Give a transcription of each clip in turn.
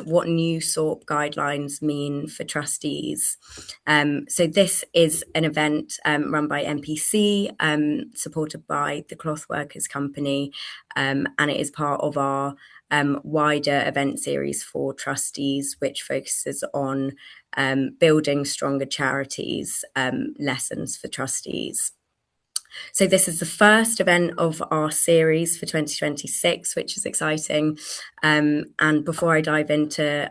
what new SORP guidelines mean for trustees. So this is an event run by NPC, supported by the Cloth Workers Company, and it is part of our wider event series for trustees, which focuses on building stronger charities, lessons for trustees. So this is the first event of our series for 2026, which is exciting. And before I dive into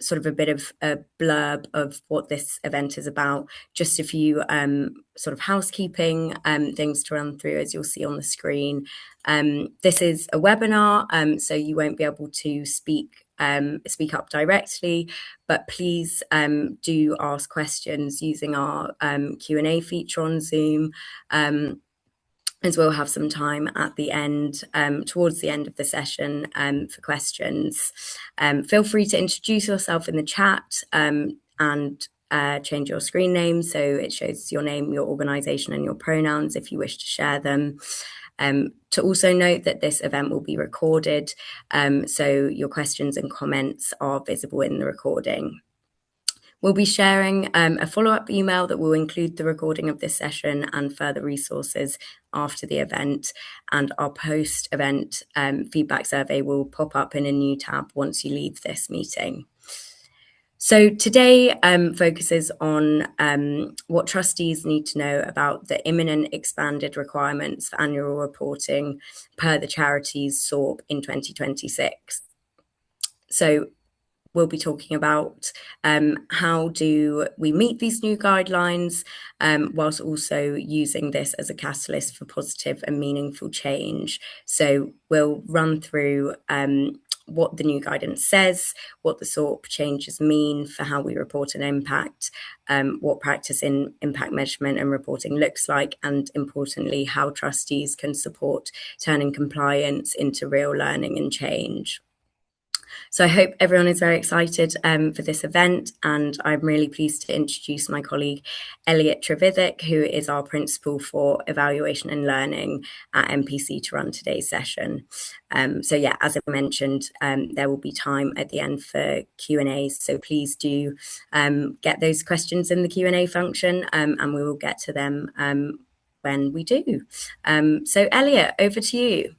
sort of a bit of a blurb of what this event is about, just a few sort of housekeeping things to run through, as you'll see on the screen. This is a webinar, so you won't be able to speak up directly, but please do ask questions using our Q&A feature on Zoom, as we'll have some time at the end, towards the end of the session, for questions. Feel free to introduce yourself in the chat and change your screen name so it shows your name, your organisation and your pronouns if you wish to share them. To also note that this event will be recorded, so your questions and comments are visible in the recording. We'll be sharing a follow-up email that will include the recording of this session and further resources after the event, and our post-event feedback survey will pop up in a new tab once you leave this meeting. So today focuses on what trustees need to know about the imminent expanded requirements for annual reporting per the charities SORP in 2026. So we'll be talking about how do we meet these new guidelines, whilst also using this as a catalyst for positive and meaningful change. So we'll run through what the new guidance says, what the SORP changes mean for how we report an impact, what practice in impact measurement and reporting looks like, and importantly, how trustees can support turning compliance into real learning and change. So I hope everyone is very excited for this event, and I'm really pleased to introduce my colleague Elliot Trevithick, who is our Principal for Evaluation and Learning at NPC, to run today's session. So yeah, as I mentioned, there will be time at the end for Q&A, so please do get those questions in the Q&A function, and we will get to them when we do. So Elliot, over to you.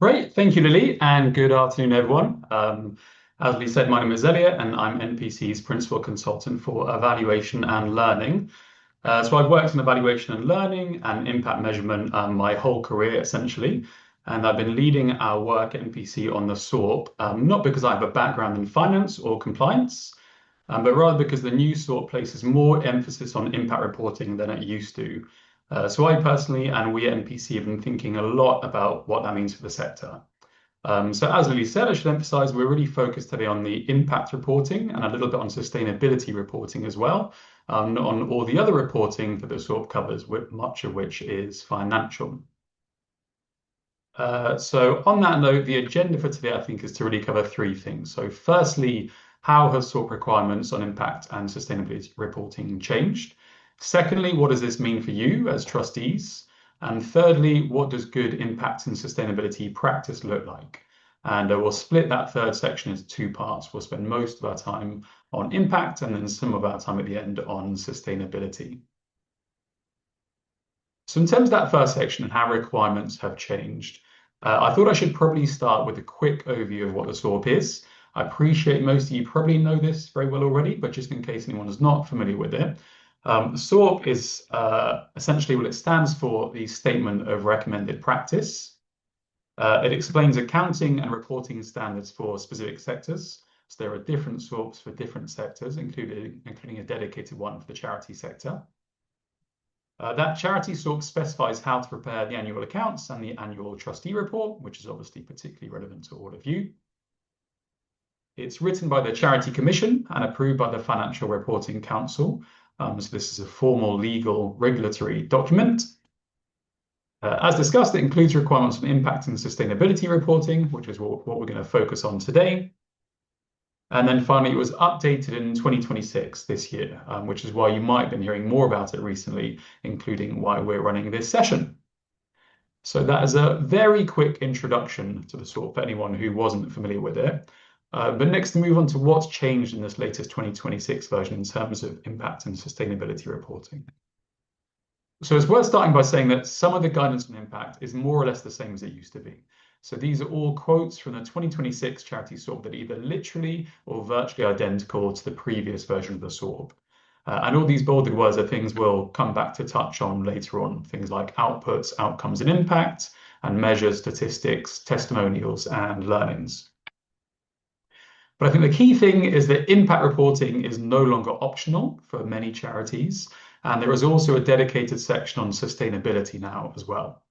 Great, thank you, Lily, and good afternoon, everyone. As Lee said, my name is Elliot, and I'm NPC's Principal Consultant for Evaluation and Learning. So I've worked in evaluation and learning and impact measurement my whole career, essentially, and I've been leading our work at NPC on the SORP, not because I have a background in finance or compliance, but rather because the new SORP places more emphasis on impact reporting than it used to. So I personally and we at NPC have been thinking a lot about what that means for the sector. So as Lily said, I should emphasize we're really focused today on the impact reporting and a little bit on sustainability reporting as well, not on all the other reporting that the SORP covers, much of which is financial. So on that note, the agenda for today, I think, is to really cover three things. So firstly, how have SORP requirements on impact and sustainability reporting changed? Secondly, what does this mean for you as trustees? And thirdly, what does good impact and sustainability practice look like? And we'll split that third section into two parts. We'll spend most of our time on impact and then some of our time at the end on sustainability. So in terms of that first section and how requirements have changed, I thought I should probably start with a quick overview of what the SORP is. I appreciate most of you probably know this very well already, but just in case anyone is not familiar with it, SORP is essentially what it stands for, the Statement of Recommended Practice. It explains accounting and reporting standards for specific sectors. So there are different SORPs for different sectors, including a dedicated one for the charity sector. That charity SORP specifies how to prepare the annual accounts and the annual trustee report, which is obviously particularly relevant to all of you. It's written by the Charity Commission and approved by the Financial Reporting Council. So this is a formal legal regulatory document. As discussed, it includes requirements on impact and sustainability reporting, which is what we're going to focus on today. And then finally, it was updated in 2026 this year, which is why you might have been hearing more about it recently, including why we're running this session. So that is a very quick introduction to the SORP for anyone who wasn't familiar with it. But next, to move on to what's changed in this latest 2026 version in terms of impact and sustainability reporting. So it's worth starting by saying that some of the guidance on impact is more or less the same as it used to be. So these are all quotes from the 2026 charity SORP that are either literally or virtually identical to the previous version of the SORP. And all these bolded words are things we'll come back to touch on later on, things like outputs, outcomes and impact, and measures, statistics, testimonials, and learnings. But I think the key thing is that impact reporting is no longer optional for many charities. And there is also a dedicated section on sustainability now as well.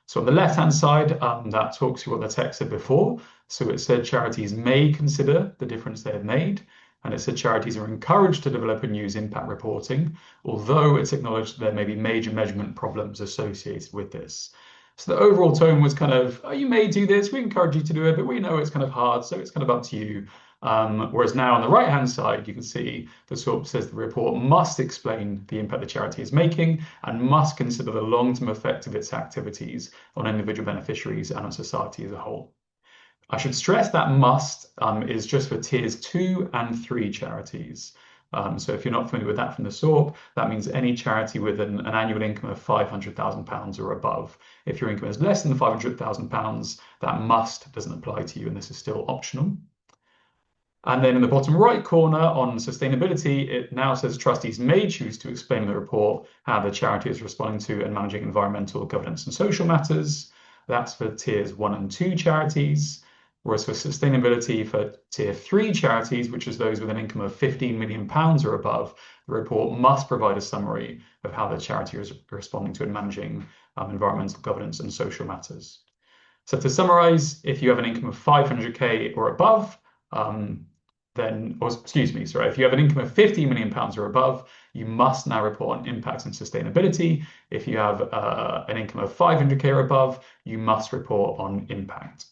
So on the left-hand side, that talks to what the text said before. So it said charities may consider the difference they have made. And it said charities are encouraged to develop and use impact reporting, although it's acknowledged that there may be major measurement problems associated with this. So the overall tone was kind of, oh, you may do this, we encourage you to do it, but we know it's kind of hard, so it's kind of up to you. Whereas now on the right-hand side, you can see the SORP says the report must explain the impact the charity is making and must consider the long-term effect of its activities on individual beneficiaries and on society as a whole. I should stress that must is just for tiers 2 and 3 charities. So if you're not familiar with that from the SORP, that means any charity with an annual income of £500,000 or above. If your income is less than £500,000, that must doesn't apply to you, and this is still optional. And then in the bottom right corner on sustainability, it now says trustees may choose to explain in the report how the charity is responding to and managing environmental, governance, and social matters. That's for tiers 1 and 2 charities. Whereas for sustainability for tier 3 charities, which is those with an income of £15 million or above, the report must provide a summary of how the charity is responding to and managing environmental, governance, and social matters. So to summarize, if you have an income of 500k or above, if you have an income of £50 million or above, you must now report on impact and sustainability. If you have an income of 500k or above, you must report on impact.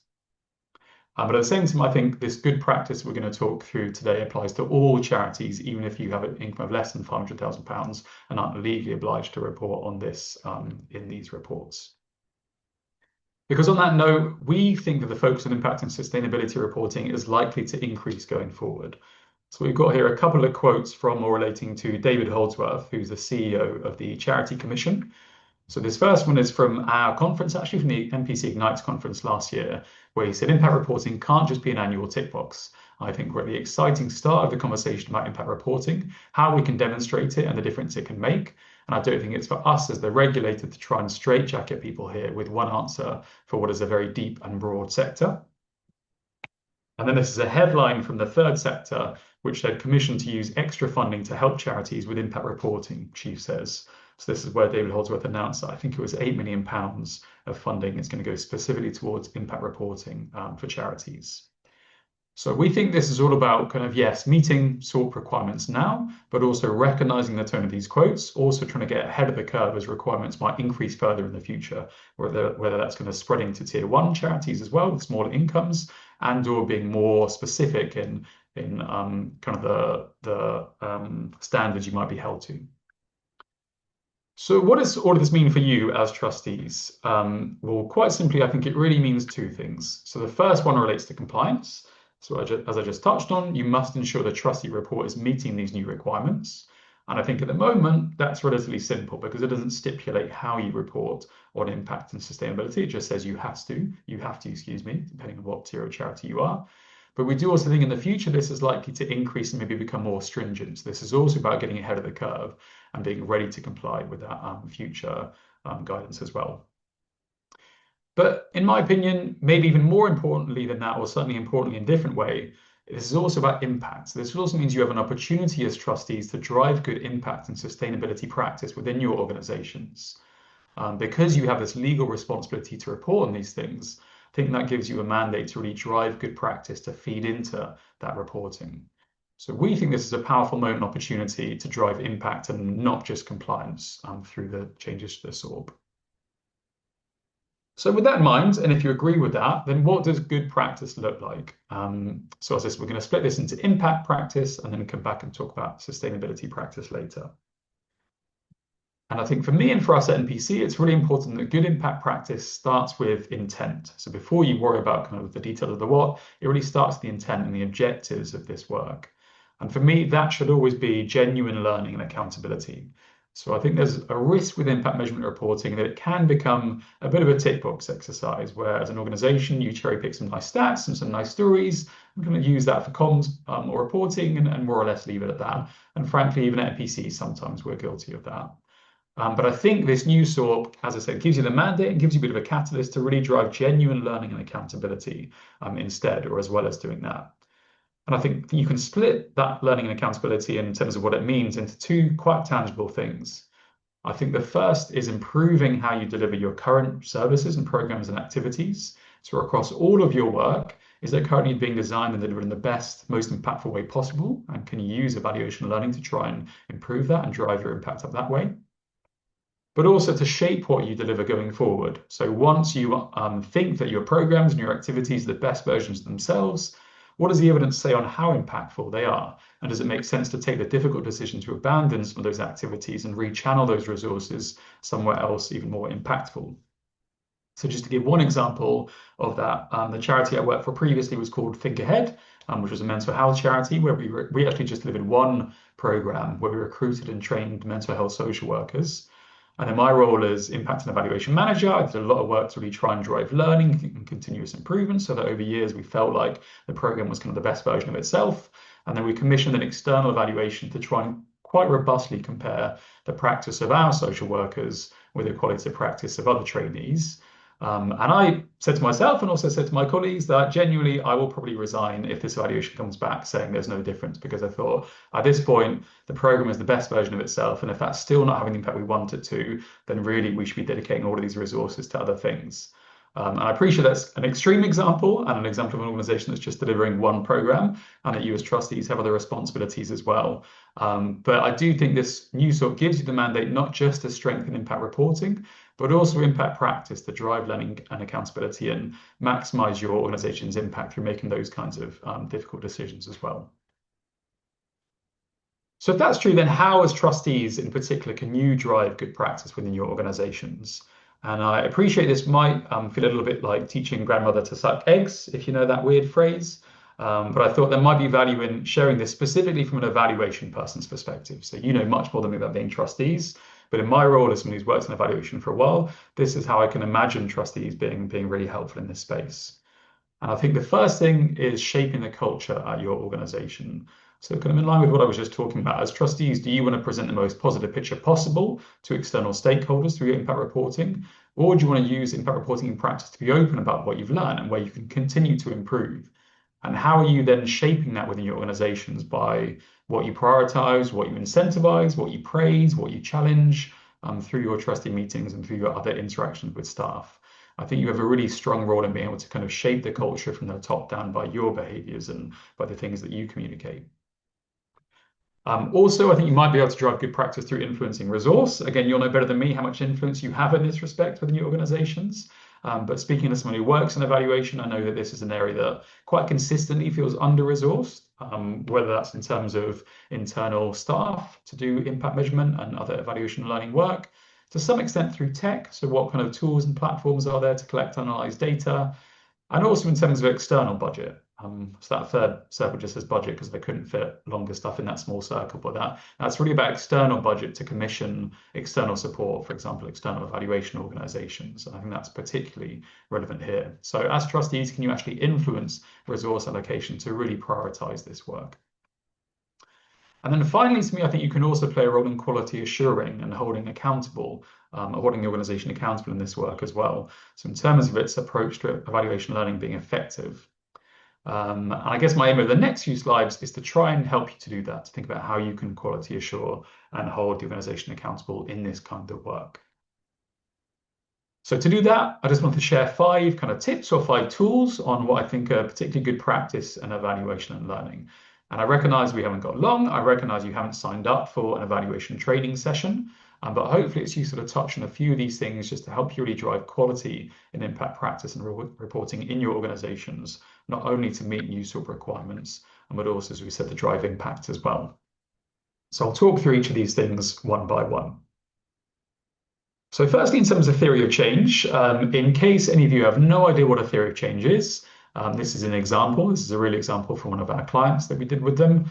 But at the same time, I think this good practice we're going to talk through today applies to all charities, even if you have an income of less than £500,000 and aren't legally obliged to report on this in these reports. Because on that note, we think that the focus on impact and sustainability reporting is likely to increase going forward. So we've got here a couple of quotes from or relating to David Holdsworth, who's the CEO of the Charity Commission. So this first one is from our conference, actually from the NPC Ignites conference last year, where he said impact reporting can't just be an annual tick box. I think we're at the exciting start of the conversation about impact reporting, how we can demonstrate it and the difference it can make. And I don't think it's for us as the regulator to try and straitjacket people here with one answer for what is a very deep and broad sector. And then this is a headline from the third sector, which said commission to use extra funding to help charities with impact reporting, chief says. So this is where David Holdsworth announced that I think it was £8 million of funding is going to go specifically towards impact reporting for charities. So we think this is all about kind of, yes, meeting SORP requirements now, but also recognizing the tone of these quotes, also trying to get ahead of the curve as requirements might increase further in the future, whether that's going to spread into tier 1 charities as well with smaller incomes and or being more specific in kind of the standards you might be held to. So what does all of this mean for you as trustees? Well, quite simply, I think it really means two things. So the first one relates to compliance. So as I just touched on, you must ensure the trustee report is meeting these new requirements. And I think at the moment, that's relatively simple because it doesn't stipulate how you report on impact and sustainability. It just says you have to, depending on what tier of charity you are. But we do also think in the future, this is likely to increase and maybe become more stringent. So this is also about getting ahead of the curve and being ready to comply with that future guidance as well. But in my opinion, maybe even more importantly than that, or certainly importantly in a different way, this is also about impact. So this also means you have an opportunity as trustees to drive good impact and sustainability practice within your organizations. Because you have this legal responsibility to report on these things, I think that gives you a mandate to really drive good practice to feed into that reporting. So we think this is a powerful moment opportunity to drive impact and not just compliance through the changes to the SORP. So with that in mind, and if you agree with that, then what does good practice look like? So as this, we're going to split this into impact practice and then come back and talk about sustainability practice later. And I think for me and for us at NPC, it's really important that good impact practice starts with intent. So before you worry about kind of the details of the what, it really starts with the intent and the objectives of this work. And for me, that should always be genuine learning and accountability. So I think there's a risk with impact measurement reporting that it can become a bit of a tick box exercise, where as an organization, you cherry pick some nice stats and some nice stories. I'm going to use that for comms or reporting and more or less leave it at that. And frankly, even at NPC, sometimes we're guilty of that. But I think this new SORP, as I said, gives you the mandate and gives you a bit of a catalyst to really drive genuine learning and accountability instead, or as well as doing that. And I think you can split that learning and accountability in terms of what it means into two quite tangible things. I think the first is improving how you deliver your current services and programs and activities. So across all of your work, is it currently being designed and delivered in the best, most impactful way possible? And can you use evaluation and learning to try and improve that and drive your impact up that way? But also to shape what you deliver going forward. So once you think that your programs and your activities are the best versions of themselves, what does the evidence say on how impactful they are? And does it make sense to take the difficult decision to abandon some of those activities and rechannel those resources somewhere else even more impactful? So just to give one example of that, the charity I worked for previously was called Think Ahead, which was a mental health charity where we actually just delivered one program where we recruited and trained mental health social workers. And in my role as impact and evaluation manager, I did a lot of work to really try and drive learning and continuous improvement so that over years we felt like the program was kind of the best version of itself. And then we commissioned an external evaluation to try and quite robustly compare the practice of our social workers with the quality of practice of other trainees. And I said to myself and also said to my colleagues that genuinely I will probably resign if this evaluation comes back saying there's no difference, because I thought at this point the program is the best version of itself, and if that's still not having the impact we want it to, then really we should be dedicating all of these resources to other things. And I appreciate that's an extreme example and an example of an organization that's just delivering one program, and that you as trustees have other responsibilities as well. But I do think this new SORP gives you the mandate not just to strengthen impact reporting, but also impact practice to drive learning and accountability and maximize your organization's impact through making those kinds of difficult decisions as well. So if that's true, then how as trustees in particular can you drive good practice within your organizations? And I appreciate this might feel a little bit like teaching grandmother to suck eggs, if you know that weird phrase. But I thought there might be value in sharing this specifically from an evaluation person's perspective. So you know much more than me about being trustees. But in my role as someone who's worked in evaluation for a while, this is how I can imagine trustees being really helpful in this space. And I think the first thing is shaping the culture at your organization. So kind of in line with what I was just talking about, as trustees, do you want to present the most positive picture possible to external stakeholders through your impact reporting? Or do you want to use impact reporting in practice to be open about what you've learned and where you can continue to improve? And how are you then shaping that within your organizations by what you prioritize, what you incentivize, what you praise, what you challenge through your trustee meetings and through your other interactions with staff? I think you have a really strong role in being able to kind of shape the culture from the top down by your behaviors and by the things that you communicate. Also, I think you might be able to drive good practice through influencing resource. Again, you'll know better than me how much influence you have in this respect within your organizations. But speaking as someone who works in evaluation, I know that this is an area that quite consistently feels under-resourced, whether that's in terms of internal staff to do impact measurement and other evaluation and learning work, to some extent through tech. So what kind of tools and platforms are there to collect and analyze data? And also in terms of external budget. So that third circle just says budget because they couldn't fit longer stuff in that small circle, but that's really about external budget to commission external support, for example, external evaluation organizations. And I think that's particularly relevant here. So as trustees, can you actually influence resource allocation to really prioritize this work? And then finally, to me, I think you can also play a role in quality assuring and holding accountable, holding the organization accountable in this work as well. So in terms of its approach to evaluation learning being effective. And I guess my aim over the next few slides is to try and help you to do that, to think about how you can quality assure and hold the organization accountable in this kind of work. So to do that, I just want to share 5 kind of tips or 5 tools on what I think are particularly good practice and evaluation and learning. And I recognize we haven't got long. I recognize you haven't signed up for an evaluation training session, but hopefully it's useful to touch on a few of these things just to help you really drive quality in impact practice and reporting in your organizations, not only to meet new SORP requirements, but also, as we said, to drive impact as well. So I'll talk through each of these things one by one. So firstly, in terms of theory of change, in case any of you have no idea what a theory of change is, this is an example. This is a real example from one of our clients that we did with them.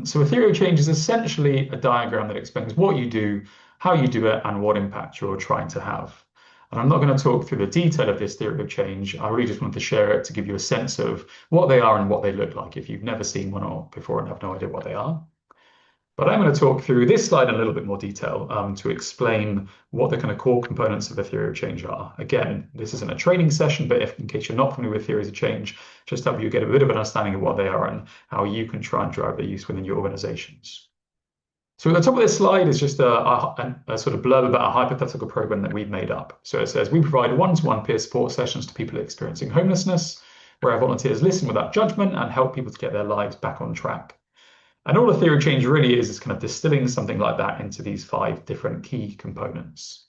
So a theory of change is essentially a diagram that explains what you do, how you do it, and what impact you're trying to have. And I'm not going to talk through the detail of this theory of change. I really just wanted to share it to give you a sense of what they are and what they look like if you've never seen one or before and have no idea what they are. But I'm going to talk through this slide in a little bit more detail to explain what the kind of core components of the theory of change are. Again, this isn't a training session, but if in case you're not familiar with theories of change, just help you get a bit of an understanding of what they are and how you can try and drive their use within your organizations. So at the top of this slide is just a sort of blurb about a hypothetical program that we've made up. So it says we provide one-to-one peer support sessions to people experiencing homelessness, where our volunteers listen without judgment and help people to get their lives back on track. And all a theory of change really is kind of distilling something like that into these 5 different key components.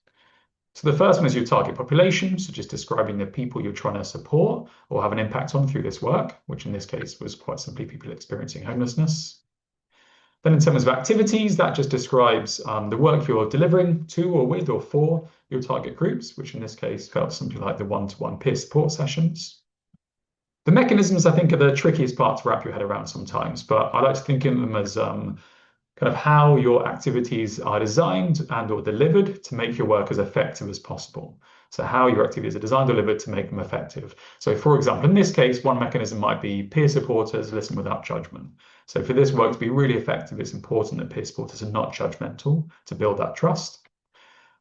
So the first one is your target population, so just describing the people you're trying to support or have an impact on through this work, which in this case was quite simply people experiencing homelessness. Then in terms of activities, that just describes the work you're delivering to or with or for your target groups, which in this case felt something like the one-to-one peer support sessions. The mechanisms, I think, are the trickiest part to wrap your head around sometimes, but I like to think of them as kind of how your activities are designed and or delivered to make your work as effective as possible. So how your activities are designed or delivered to make them effective. So for example, in this case, one mechanism might be peer supporters listen without judgment. So for this work to be really effective, it's important that peer supporters are not judgmental to build that trust.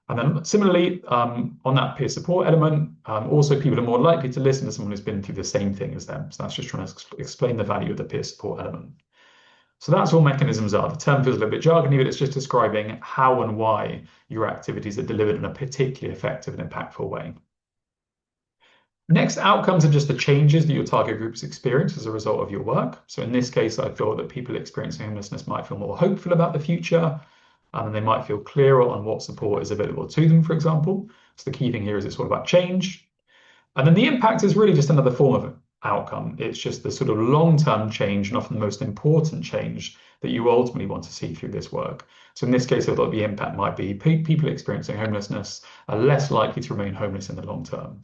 And then similarly, on that peer support element, also people are more likely to listen to someone who's been through the same thing as them. So that's just trying to explain the value of the peer support element. So that's all mechanisms are. The term feels a little bit jargony, but it's just describing how and why your activities are delivered in a particularly effective and impactful way. Next, outcomes are just the changes that your target groups experience as a result of your work. So in this case, I thought that people experiencing homelessness might feel more hopeful about the future, and they might feel clearer on what support is available to them, for example. So the key thing here is it's all about change. And then the impact is really just another form of outcome. It's just the sort of long-term change and often the most important change that you ultimately want to see through this work. So in this case, I thought the impact might be people experiencing homelessness are less likely to remain homeless in the long term.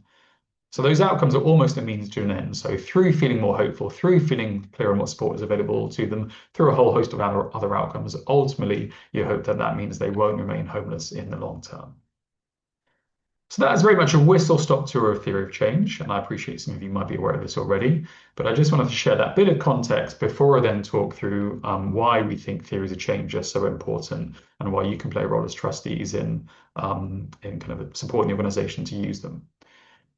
So those outcomes are almost a means to an end. So through feeling more hopeful, through feeling clear on what support is available to them, through a whole host of other outcomes, ultimately you hope that that means they won't remain homeless in the long term. So that is very much a whistle-stop tour of theory of change, and I appreciate some of you might be aware of this already, but I just wanted to share that bit of context before I then talk through why we think theories of change are so important and why you can play a role as trustees in kind of supporting the organization to use them.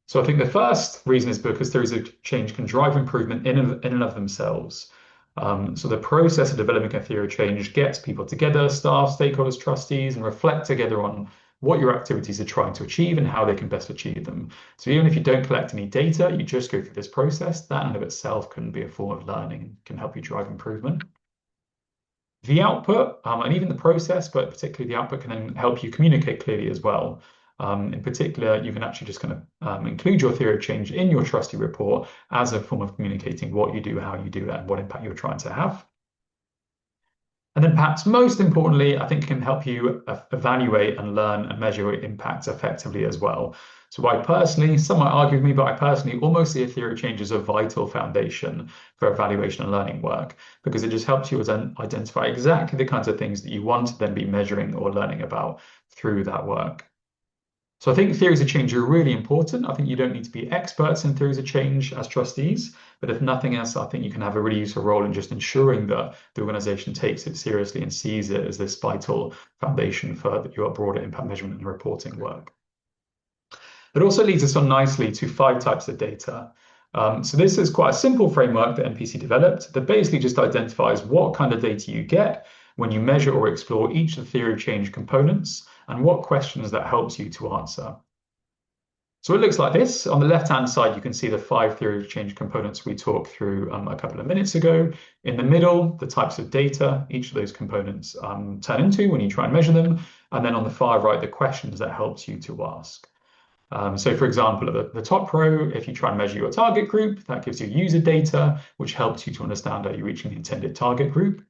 So I think the first reason is because theories of change can drive improvement in and of themselves. So the process of developing a theory of change gets people together, staff, stakeholders, trustees, and reflect together on what your activities are trying to achieve and how they can best achieve them. So even if you don't collect any data, you just go through this process, that in and of itself can be a form of learning and can help you drive improvement. The output and even the process, but particularly the output, can then help you communicate clearly as well. In particular, you can actually just kind of include your theory of change in your trustee report as a form of communicating what you do, how you do it, and what impact you're trying to have. And then perhaps most importantly, I think it can help you evaluate and learn and measure your impact effectively as well. So I personally, some might argue with me, but I personally almost see a theory of change as a vital foundation for evaluation and learning work, because it just helps you identify exactly the kinds of things that you want to then be measuring or learning about through that work. So I think theories of change are really important. I think you don't need to be experts in theories of change as trustees, but if nothing else, I think you can have a really useful role in just ensuring that the organization takes it seriously and sees it as this vital foundation for your broader impact measurement and reporting work. It also leads us on nicely to 5 types of data. So this is quite a simple framework that MPC developed that basically just identifies what kind of data you get when you measure or explore each of the theory of change components and what questions that helps you to answer. So it looks like this. On the left-hand side, you can see the 5 theory of change components we talked through a couple of minutes ago. In the middle, the types of data each of those components turn into when you try and measure them. And then on the far right, the questions that helps you to ask. So for example, at the top row, if you try and measure your target group, that gives you user data, which helps you to understand are you reaching the intended target group.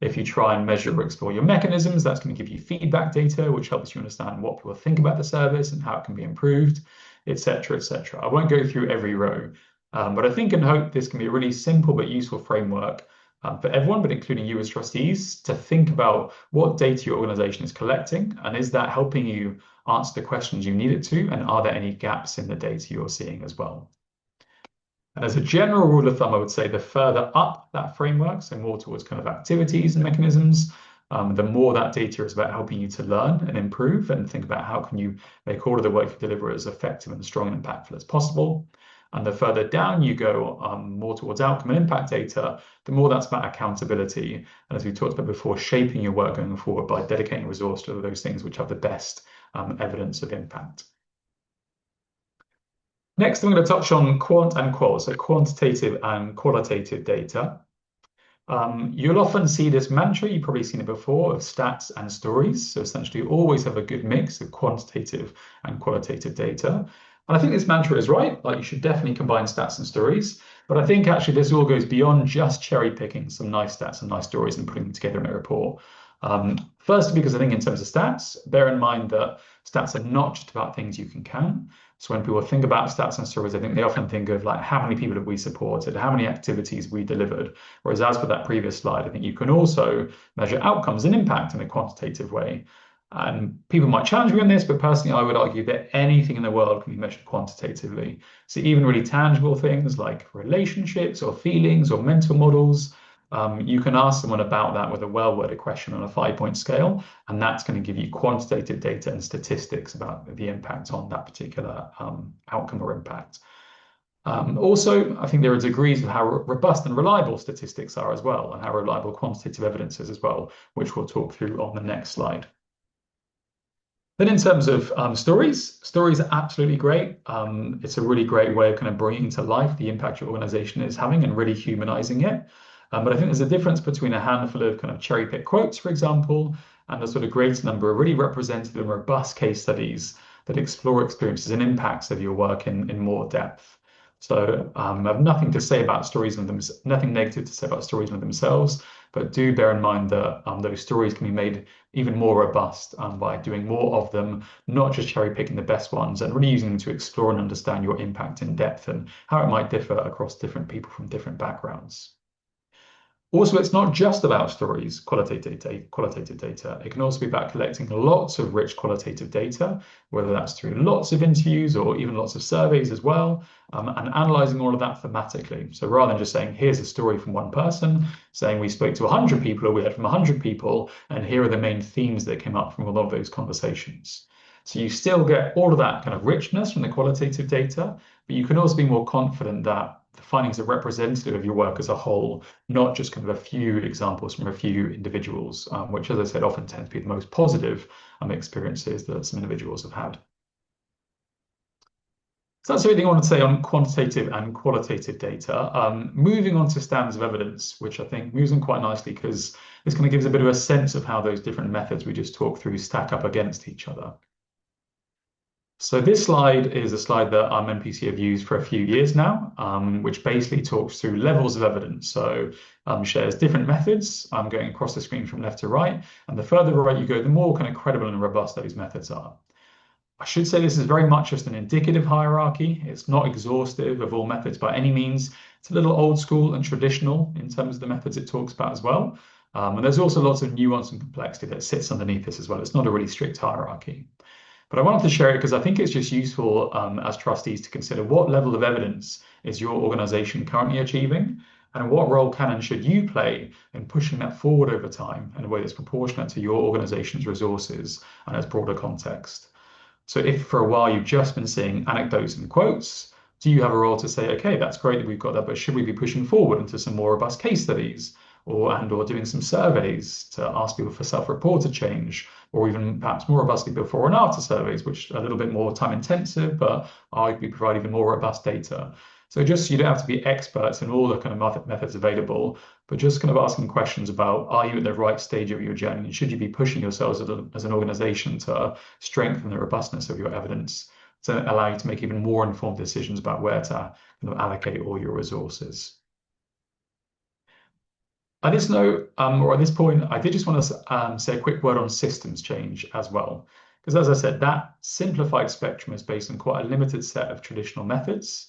If you try and measure or explore your mechanisms, that's going to give you feedback data, which helps you understand what people think about the service and how it can be improved, etc., etc. I won't go through every row, but I think and hope this can be a really simple but useful framework for everyone, but including you as trustees, to think about what data your organization is collecting, and is that helping you answer the questions you need it to, and are there any gaps in the data you're seeing as well? And as a general rule of thumb, I would say the further up that framework, so more towards kind of activities and mechanisms, the more that data is about helping you to learn and improve and think about how can you make all of the work you deliver as effective and strong and impactful as possible. And the further down you go, more towards outcome and impact data, the more that's about accountability. And as we talked about before, shaping your work going forward by dedicating resource to those things which have the best evidence of impact. Next, I'm going to touch on quant and qual, so quantitative and qualitative data. You'll often see this mantra, you've probably seen it before, of stats and stories. So essentially, you always have a good mix of quantitative and qualitative data. And I think this mantra is right, like you should definitely combine stats and stories. But I think actually this all goes beyond just cherry picking some nice stats and nice stories and putting them together in a report. First, because I think in terms of stats, bear in mind that stats are not just about things you can count. So when people think about stats and stories, I think they often think of like how many people have we supported, how many activities we delivered. Whereas as for that previous slide, I think you can also measure outcomes and impact in a quantitative way. And people might challenge me on this, but personally, I would argue that anything in the world can be measured quantitatively. So even really tangible things like relationships or feelings or mental models, you can ask someone about that with a well-worded question on a 5-point scale, and that's going to give you quantitative data and statistics about the impact on that particular outcome or impact. Also, I think there are degrees of how robust and reliable statistics are as well, and how reliable quantitative evidence is as well, which we'll talk through on the next slide. Then in terms of stories are absolutely great. It's a really great way of kind of bringing to life the impact your organization is having and really humanizing it. But I think there's a difference between a handful of kind of cherry pick quotes, for example, and a sort of greater number of really representative and robust case studies that explore experiences and impacts of your work in more depth. So I have nothing to say about stories and them, nothing negative to say about stories in themselves, but do bear in mind that those stories can be made even more robust by doing more of them, not just cherry picking the best ones, and really using them to explore and understand your impact in depth and how it might differ across different people from different backgrounds. Also, it's not just about stories, qualitative data. It can also be about collecting lots of rich qualitative data, whether that's through lots of interviews or even lots of surveys as well, and analyzing all of that thematically. So rather than just saying, here's a story from one person, saying we spoke to 100 people or we heard from 100 people, and here are the main themes that came up from a lot of those conversations. So you still get all of that kind of richness from the qualitative data, but you can also be more confident that the findings are representative of your work as a whole, not just kind of a few examples from a few individuals, which, as I said, often tend to be the most positive experiences that some individuals have had. So that's everything I want to say on quantitative and qualitative data. Moving on to standards of evidence, which I think moves on quite nicely because this kind of gives a bit of a sense of how those different methods we just talked through stack up against each other. So this slide is a slide that MPC have used for a few years now, which basically talks through levels of evidence. So shares different methods going across the screen from left to right. And the further right you go, the more kind of credible and robust those methods are. I should say this is very much just an indicative hierarchy. It's not exhaustive of all methods by any means. It's a little old school and traditional in terms of the methods it talks about as well. And there's also lots of nuance and complexity that sits underneath this as well. It's not a really strict hierarchy. But I wanted to share it because I think it's just useful as trustees to consider what level of evidence is your organization currently achieving, and what role can and should you play in pushing that forward over time in a way that's proportionate to your organization's resources and its broader context. So if for a while you've just been seeing anecdotes and quotes, do you have a role to say, okay, that's great that we've got that, but should we be pushing forward into some more robust case studies or doing some surveys to ask people for self-reported change, or even perhaps more robustly before and after surveys, which are a little bit more time intensive, but arguably provide even more robust data. So just, you don't have to be experts in all the kind of methods available, but just kind of asking questions about, are you at the right stage of your journey? And should you be pushing yourselves as an organization to strengthen the robustness of your evidence to allow you to make even more informed decisions about where to allocate all your resources? At this note, or at this point, I did just want to say a quick word on systems change as well. Because as I said, that simplified spectrum is based on quite a limited set of traditional methods.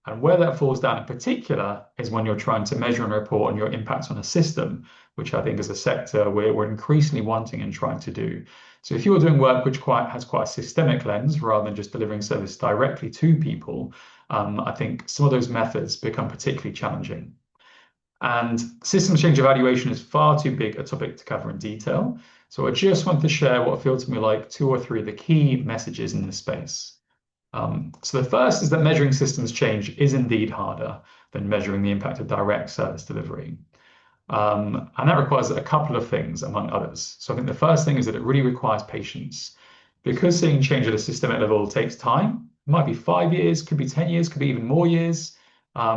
And where that falls down in particular is when you're trying to measure and report on your impact on a system, which I think as a sector we're increasingly wanting and trying to do. So if you're doing work which has quite a systemic lens rather than just delivering service directly to people, I think some of those methods become particularly challenging. And systems change evaluation is far too big a topic to cover in detail. So I just want to share what feels to me like two or three of the key messages in this space. So the first is that measuring systems change is indeed harder than measuring the impact of direct service delivery. And that requires a couple of things, among others. So I think the first thing is that it really requires patience. Because seeing change at a systemic level takes time, it might be 5 years, could be 10 years, could be even more years.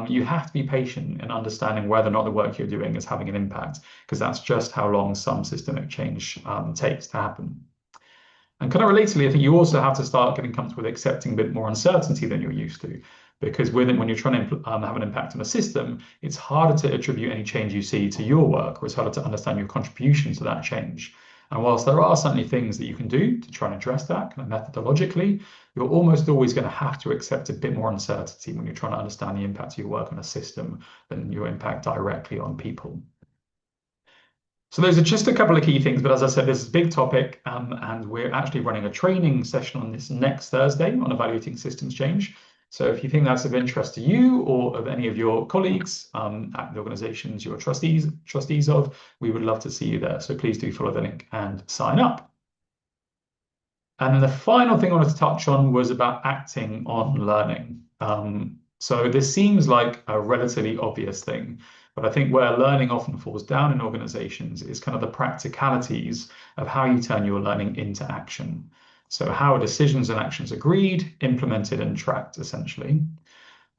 You have to be patient in understanding whether or not the work you're doing is having an impact, because that's just how long some systemic change takes to happen. And kind of relatedly, I think you also have to start getting comfortable with accepting a bit more uncertainty than you're used to. Because when you're trying to have an impact on a system, it's harder to attribute any change you see to your work, or it's harder to understand your contribution to that change. And whilst there are certainly things that you can do to try and address that kind of methodologically, you're almost always going to have to accept a bit more uncertainty when you're trying to understand the impact of your work on a system than your impact directly on people. So those are just a couple of key things, but as I said, this is a big topic, and we're actually running a training session on this next Thursday on evaluating systems change. So if you think that's of interest to you or of any of your colleagues at the organizations you're trustees of, we would love to see you there. So please do follow the link and sign up. And then the final thing I wanted to touch on was about acting on learning. So this seems like a relatively obvious thing, but I think where learning often falls down in organizations is kind of the practicalities of how you turn your learning into action. So how are decisions and actions agreed, implemented, and tracked, essentially.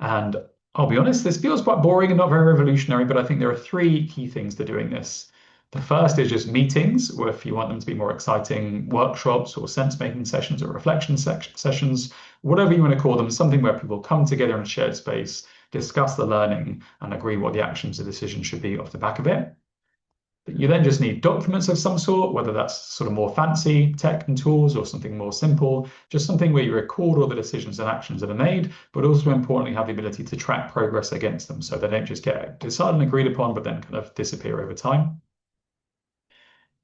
And I'll be honest, this feels quite boring and not very revolutionary, but I think there are three key things to doing this. The first is just meetings, or if you want them to be more exciting, workshops or sense-making sessions or reflection sessions, whatever you want to call them, something where people come together in a shared space, discuss the learning, and agree what the actions or decisions should be off the back of it. You then just need documents of some sort, whether that's sort of more fancy tech and tools or something more simple, just something where you record all the decisions and actions that are made, but also importantly have the ability to track progress against them so they don't just get decided and agreed upon, but then kind of disappear over time.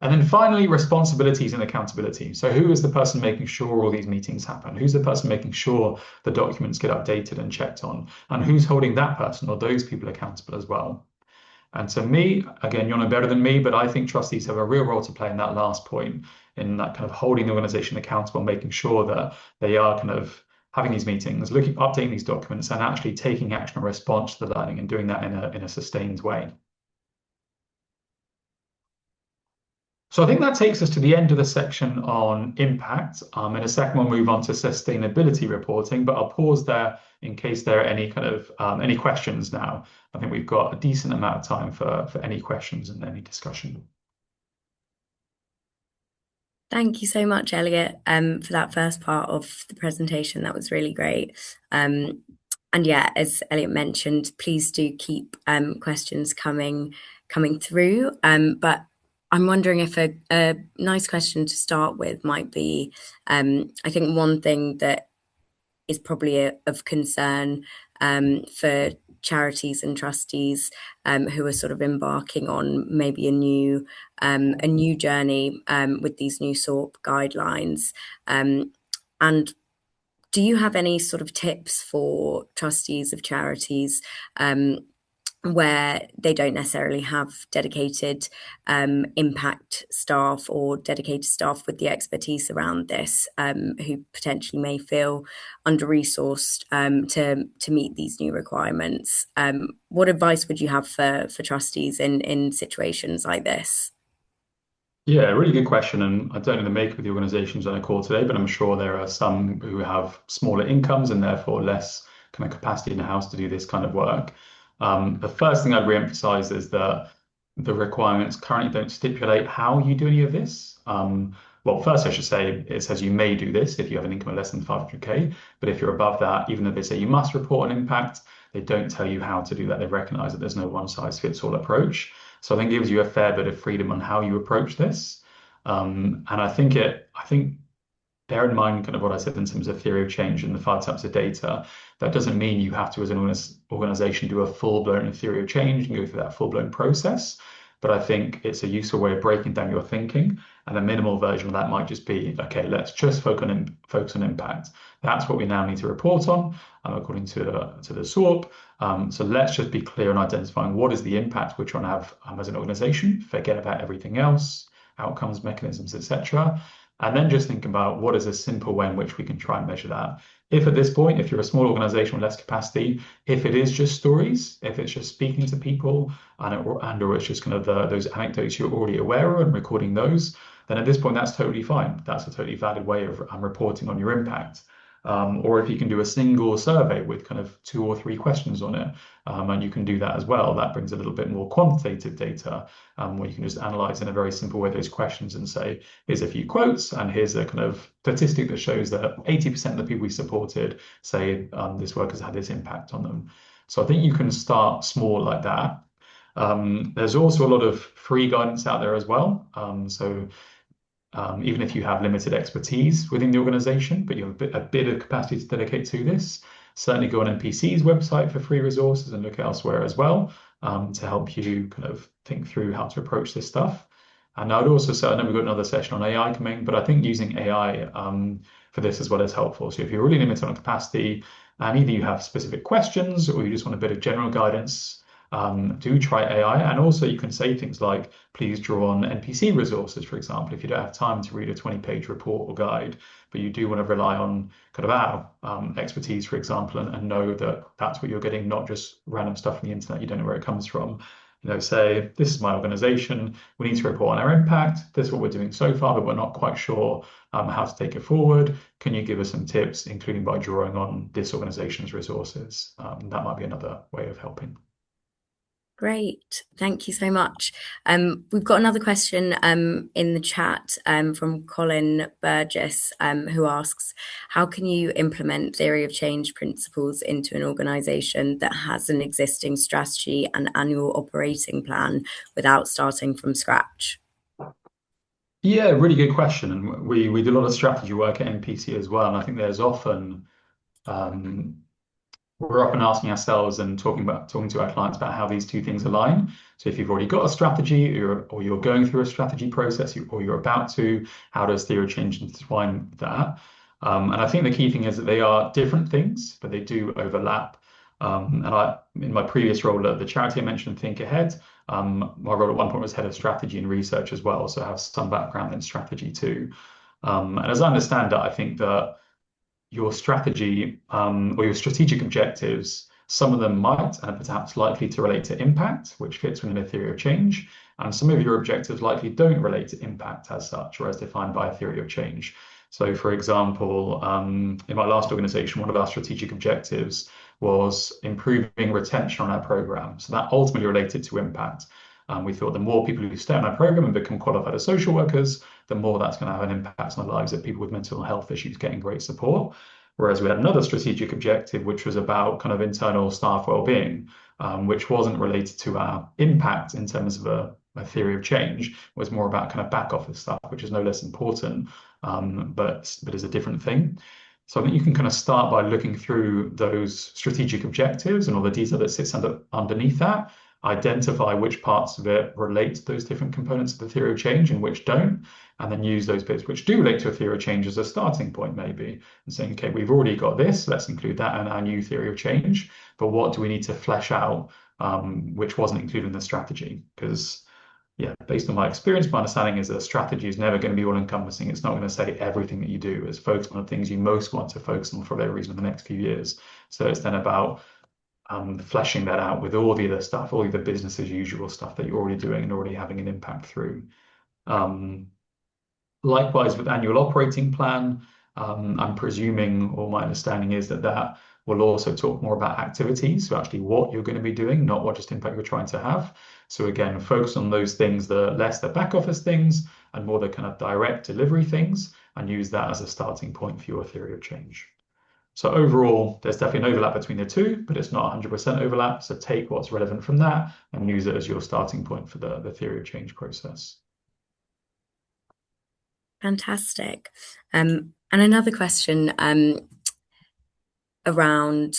And then finally, responsibilities and accountability. So who is the person making sure all these meetings happen? Who's the person making sure the documents get updated and checked on? And who's holding that person or those people accountable as well? And to me, again, you'll know better than me, but I think trustees have a real role to play in that last point, in that kind of holding the organization accountable, making sure that they are kind of having these meetings, updating these documents, and actually taking action in response to the learning and doing that in a sustained way. So I think that takes us to the end of the section on impact. In a second, we'll move on to sustainability reporting, but I'll pause there in case there are any kind of any questions now. I think we've got a decent amount of time for any questions and any discussion. Thank you so much, Elliot, for that first part of the presentation. That was really great. And yeah, as Elliot mentioned, please do keep questions coming through. But I'm wondering if a nice question to start with might be, I think one thing that is probably of concern for charities and trustees who are sort of embarking on maybe a new journey with these new SORP guidelines. And do you have any sort of tips for trustees of charities where they don't necessarily have dedicated impact staff or dedicated staff with the expertise around this, who potentially may feel under-resourced to meet these new requirements? What advice would you have for trustees in situations like this? Yeah, really good question. And I don't know the makeup of the organizations on a call today, but I'm sure there are some who have smaller incomes and therefore less kind of capacity in the house to do this kind of work. The first thing I'd re-emphasize is that the requirements currently don't stipulate how you do any of this. Well, first I should say it says you may do this if you have an income of less than 500K, but if you're above that, even though they say you must report an impact, they don't tell you how to do that. They recognize that there's no one size fits all approach. So I think it gives you a fair bit of freedom on how you approach this. And I think bear in mind kind of what I said in terms of theory of change and the 5 types of data. That doesn't mean you have to, as an organization, do a full-blown theory of change and go through that full-blown process. But I think it's a useful way of breaking down your thinking. And a minimal version of that might just be, okay, let's just focus on impact. That's what we now need to report on, according to the SORP. So let's just be clear on identifying what is the impact we're trying to have as an organization. Forget about everything else, outcomes, mechanisms, etc. And then just think about what is a simple way in which we can try and measure that. If at this point, if you're a small organization with less capacity, if it is just stories, if it's just speaking to people or it's just kind of those anecdotes you're already aware of and recording those, then at this point, that's totally fine. That's a totally valid way of reporting on your impact. Or if you can do a single survey with kind of 2 or 3 questions on it, and you can do that as well, that brings a little bit more quantitative data where you can just analyze in a very simple way those questions and say, here's a few quotes, and here's a kind of statistic that shows that 80% of the people we supported say this work has had this impact on them. So I think you can start small like that. There's also a lot of free guidance out there as well. Even if you have limited expertise within the organization, but you have a bit of capacity to dedicate to this, certainly go on NPC's website for free resources and look elsewhere as well to help you kind of think through how to approach this stuff. And I'd also say, I know we've got another session on AI coming, but I think using AI for this as well is helpful. So if you're really limited on capacity and either you have specific questions or you just want a bit of general guidance, do try AI. And also you can say things like, please draw on NPC resources, for example, if you don't have time to read a 20-page report or guide, but you do want to rely on kind of our expertise, for example, and know that that's what you're getting, not just random stuff from the internet. You don't know where it comes from. Say, this is my organization. We need to report on our impact. This is what we're doing so far, but we're not quite sure how to take it forward. Can you give us some tips, including by drawing on this organization's resources? That might be another way of helping. Great. Thank you so much. We've got another question in the chat from Colin Burgess, who asks, how can you implement theory of change principles into an organization that has an existing strategy and annual operating plan without starting from scratch? Yeah, really good question. And we do a lot of strategy work at NPC as well. And I think there's often we're often asking ourselves and talking to our clients about how these two things align. So if you've already got a strategy or you're going through a strategy process or you're about to, how does theory of change intertwine with that? And I think the key thing is that they are different things, but they do overlap. In my previous role at the charity I mentioned, Think Ahead, my role at one point was head of strategy and research as well. So I have some background in strategy too. And as I understand it, I think that your strategy or your strategic objectives, some of them might and are perhaps likely to relate to impact, which fits within a theory of change. And some of your objectives likely don't relate to impact as such or as defined by a theory of change. So, for example, in my last organization, one of our strategic objectives was improving retention on our program. So that ultimately related to impact. We thought the more people who stay on our program and become qualified as social workers, the more that's going to have an impact on the lives of people with mental health issues getting great support. Whereas we had another strategic objective, which was about kind of internal staff well-being, which wasn't related to our impact in terms of a theory of change. It was more about kind of back office stuff, which is no less important, but is a different thing. So I think you can kind of start by looking through those strategic objectives and all the detail that sits underneath that, identify which parts of it relate to those different components of the theory of change and which don't, and then use those bits which do relate to a theory of change as a starting point, maybe, and saying, okay, we've already got this, let's include that in our new theory of change, but what do we need to flesh out which wasn't included in the strategy? Because yeah, based on my experience, my understanding is that a strategy is never going to be all-encompassing. It's not going to say everything that you do. It's focused on the things you most want to focus on for whatever reason in the next few years. So it's then about fleshing that out with all the other stuff, all the business as usual stuff that you're already doing and already having an impact through. Likewise, with annual operating plan, I'm presuming, or my understanding is that will also talk more about activities, so actually what you're going to be doing, not what just impact you're trying to have. So again, focus on those things, the less the back office things and more the kind of direct delivery things, and use that as a starting point for your theory of change. So overall, there's definitely an overlap between the two, but it's not 100% overlap. So take what's relevant from that and use it as your starting point for the theory of change process. Fantastic. And another question around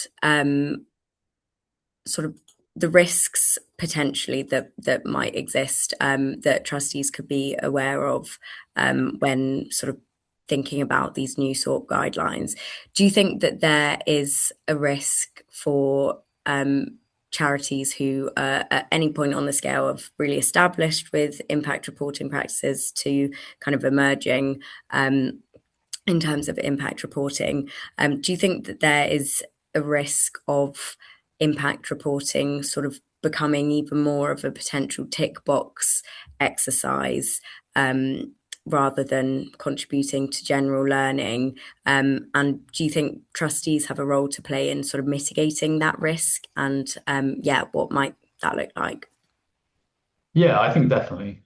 sort of the risks potentially that might exist that trustees could be aware of when sort of thinking about these new SORP guidelines. Do you think that there is a risk for charities who are at any point on the scale of really established with impact reporting practices to kind of emerging in terms of impact reporting? Do you think that there is a risk of impact reporting sort of becoming even more of a potential tick box exercise rather than contributing to general learning? And do you think trustees have a role to play in sort of mitigating that risk? And yeah, what might that look like? Yeah, I think definitely.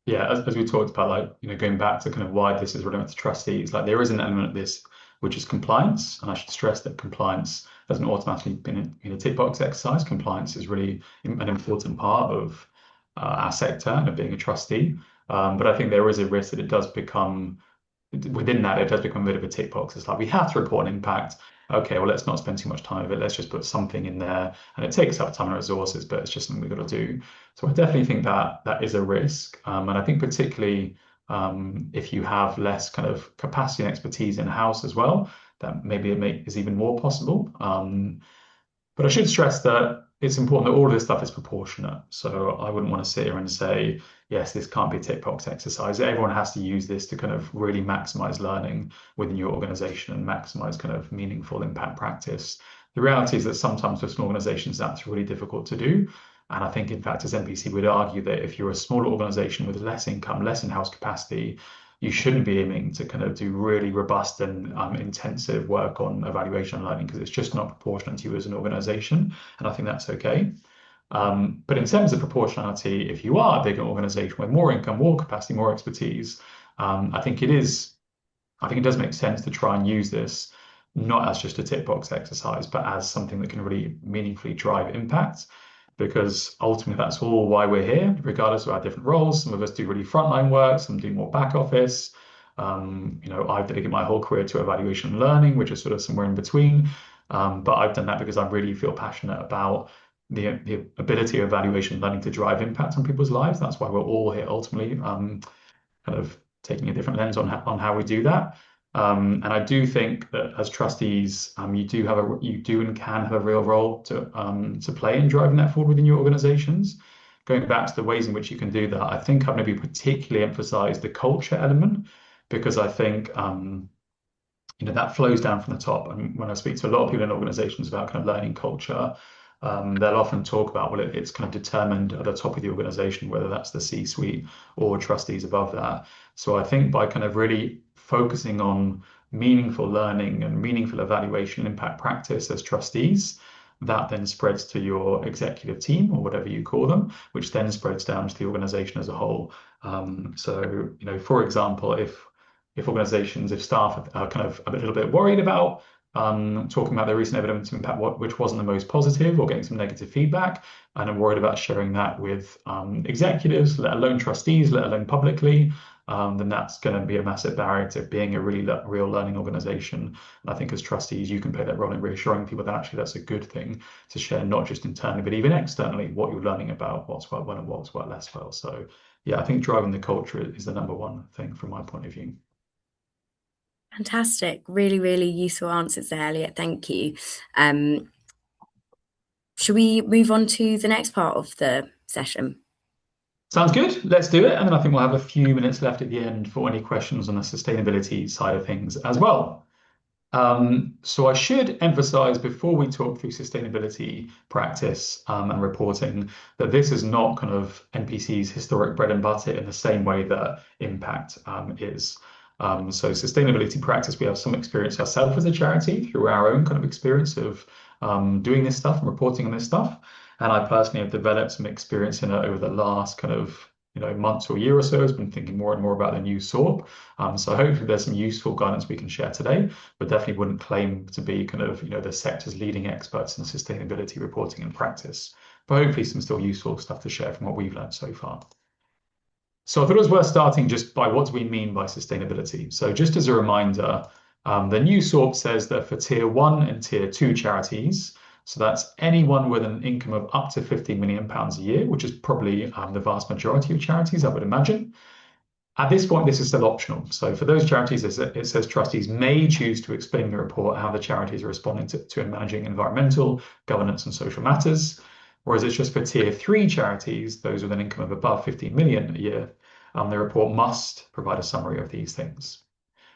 Yeah, as we talked about, like, going back to kind of why this is relevant to trustees, like there is an element of this which is compliance, and I should stress that compliance doesn't automatically been in a tick box exercise. Compliance is really an important part of our sector and of being a trustee. But I think there is a risk that it does become within that, it does become a bit of a tick box. It's like we have to report an impact. Okay, well, let's not spend too much time with it. Let's just put something in there, and it takes up time and resources, but it's just something we've got to do. So I definitely think that that is a risk, and I think particularly if you have less kind of capacity and expertise in house as well, that maybe is even more possible. But I should stress that it's important that all of this stuff is proportionate. So I wouldn't want to sit here and say, yes, this can't be a tick box exercise. Everyone has to use this to kind of really maximize learning within your organization and maximize kind of meaningful impact practice. The reality is that sometimes for small organizations, that's really difficult to do. And I think, in fact, as NPC would argue that if you're a smaller organization with less income, less in-house capacity, you shouldn't be aiming to kind of do really robust and intensive work on evaluation and learning because it's just not proportionate to you as an organization. And I think that's okay. But in terms of proportionality, if you are a bigger organization with more income, more capacity, more expertise, I think it does make sense to try and use this not as just a tick box exercise, but as something that can really meaningfully drive impact. Because ultimately, that's all why we're here, regardless of our different roles. Some of us do really frontline work, some do more back office. I've dedicated my whole career to evaluation and learning, which is sort of somewhere in between. But I've done that because I really feel passionate about the ability of evaluation and learning to drive impact on people's lives. That's why we're all here ultimately, kind of taking a different lens on how we do that. And I do think that as trustees, you do and can have a real role to play in driving that forward within your organizations. Going back to the ways in which you can do that, I think I've maybe particularly emphasized the culture element because I think that flows down from the top. And when I speak to a lot of people in organizations about kind of learning culture, they'll often talk about, well, it's kind of determined at the top of the organization, whether that's the C-suite or trustees above that. So I think by kind of really focusing on meaningful learning and meaningful evaluation impact practice as trustees, that then spreads to your executive team or whatever you call them, which then spreads down to the organization as a whole. For example, if staff are kind of a little bit worried about talking about their recent evidence of impact, which wasn't the most positive, or getting some negative feedback, and I'm worried about sharing that with executives, let alone trustees, let alone publicly, then that's going to be a massive barrier to being a really real learning organization. And I think as trustees, you can play that role in reassuring people that actually that's a good thing to share, not just internally, but even externally, what you're learning about, what's worked well and what's worked less well. So yeah, I think driving the culture is the number one thing from my point of view. Fantastic. Really, really useful answers there, Elliot. Thank you. Should we move on to the next part of the session? Sounds good. Let's do it. And then I think we'll have a few minutes left at the end for any questions on the sustainability side of things as well. So I should emphasize before we talk through sustainability practice and reporting that this is not kind of NPC's historic bread and butter in the same way that impact is. So sustainability practice, we have some experience ourselves as a charity through our own kind of experience of doing this stuff and reporting on this stuff. And I personally have developed some experience in it over the last kind of months or year or so has been thinking more and more about the new SORP. So hopefully there's some useful guidance we can share today, but definitely wouldn't claim to be kind of the sector's leading experts in sustainability reporting and practice. But hopefully some still useful stuff to share from what we've learned so far. So I thought it was worth starting just by what do we mean by sustainability. So just as a reminder, the new SORP says that for tier 1 and tier 2 charities, so that's anyone with an income of up to £15 million a year, which is probably the vast majority of charities, I would imagine. At this point, this is still optional. So for those charities, it says trustees may choose to explain in the report how the charities are responding to and managing environmental, governance, and social matters. Whereas it's just for tier 3 charities, those with an income of above 15 million a year, the report must provide a summary of these things.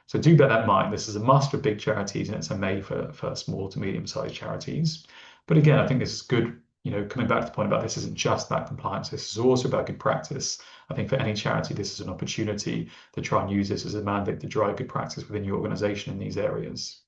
So do bear that in mind. This is a must for big charities and it's a may for small to medium-sized charities. But again, I think this is good. Coming back to the point about this isn't just about compliance. This is also about good practice. I think for any charity, this is an opportunity to try and use this as a mandate to drive good practice within your organization in these areas.